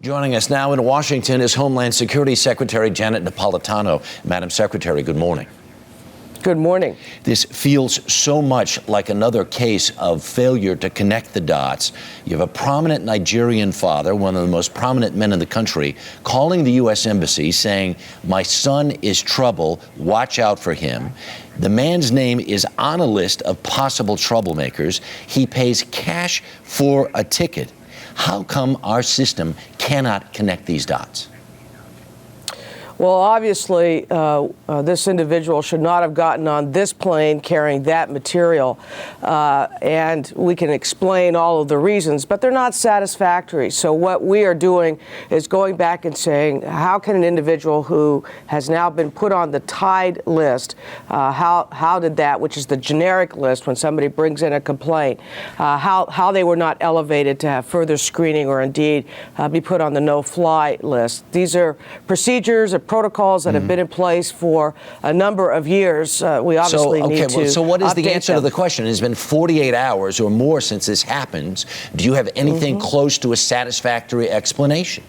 Joining us now in Washington is Homeland Security Secretary Janet Napolitano. Madam Secretary, good morning. Good morning. This feels so much like another case of failure to connect the dots. You have a prominent Nigerian father, one of the most prominent men in the country, calling the U.S. Embassy saying, "My son is trouble, watch out for him." The man's name is on a list of possible troublemakers. He pays cash for a ticket. How come our system cannot connect these dots? Well, obviously, this individual should not have gotten on this plane carrying that material, and we can explain all of the reasons, but they're not satisfactory. So what we are doing is going back and saying, how can an individual who has now been put on the tied list, how did that, which is the generic list when somebody brings in a complaint, how they were not elevated to have further screening or indeed be put on the no-fly list. These are procedures, protocols that have been in place for a number of years. We obviously need to So what is the answer them. to the question? It's been 48 hours or more since this happened. Do you have anything close to a satisfactory explanation?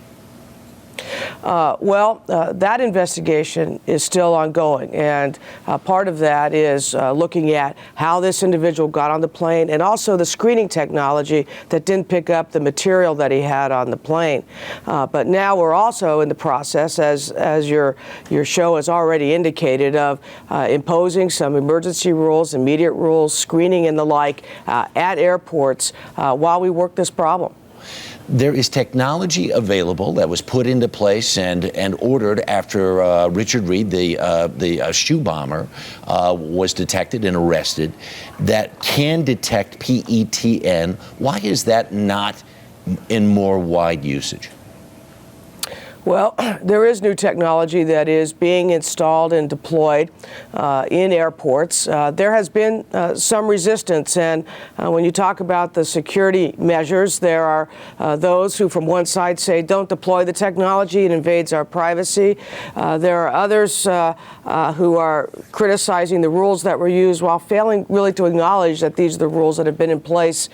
That investigation is still ongoing, and part of that is looking at how this individual got on the plane and also the screening technology that didn't pick up the material that he had on the plane. But now we're also in the process, as your show has already indicated, of imposing some emergency rules, immediate rules, screening and the like at airports while we work this problem. There is technology available that was put into place and ordered after Richard Reed, the shoe bomber, was detected and arrested, that can detect PETN. Why is that not in more wide usage? Well, there is new technology that is being installed and deployed in airports. There has been some resistance, and when you talk about the security measures, there are those who from one side say don't deploy the technology, it invades our privacy. There are others who are criticizing the rules that were used while failing really to acknowledge that these are the rules that have been in place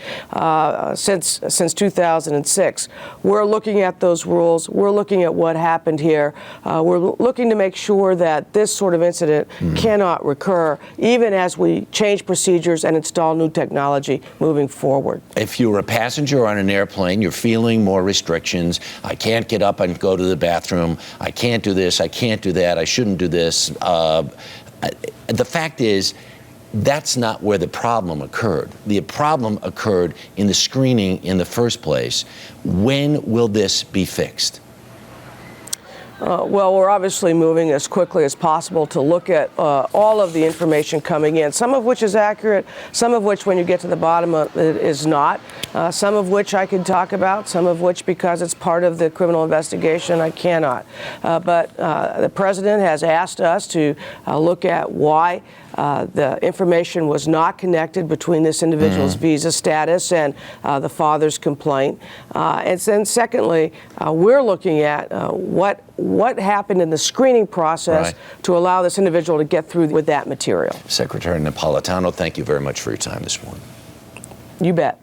since 2006. We're looking at those rules. We're looking at what happened here. We're looking to make sure that this sort of incident cannot recur, even as we change procedures and install new technology moving forward. If you're a passenger on an airplane, you're feeling more restrictions. I can't get up and go to the bathroom. I can't do this. I can't do that. I shouldn't do this. The fact is, that's not where the problem occurred. The problem occurred in the screening in the first place. When will this be fixed? Well, we're obviously moving as quickly as possible to look at all of the information coming in, some of which is accurate, some of which, when you get to the bottom of it, is not, some of which I can talk about, some of which, because it's part of the criminal investigation, I cannot. But the president has asked us to look at why the information was not connected between this individual's visa status and the father's complaint. And then secondly, we're looking at what happened in the screening process to allow this individual to get through with that material. Secretary Napolitano, thank you very much for your time this morning. You bet.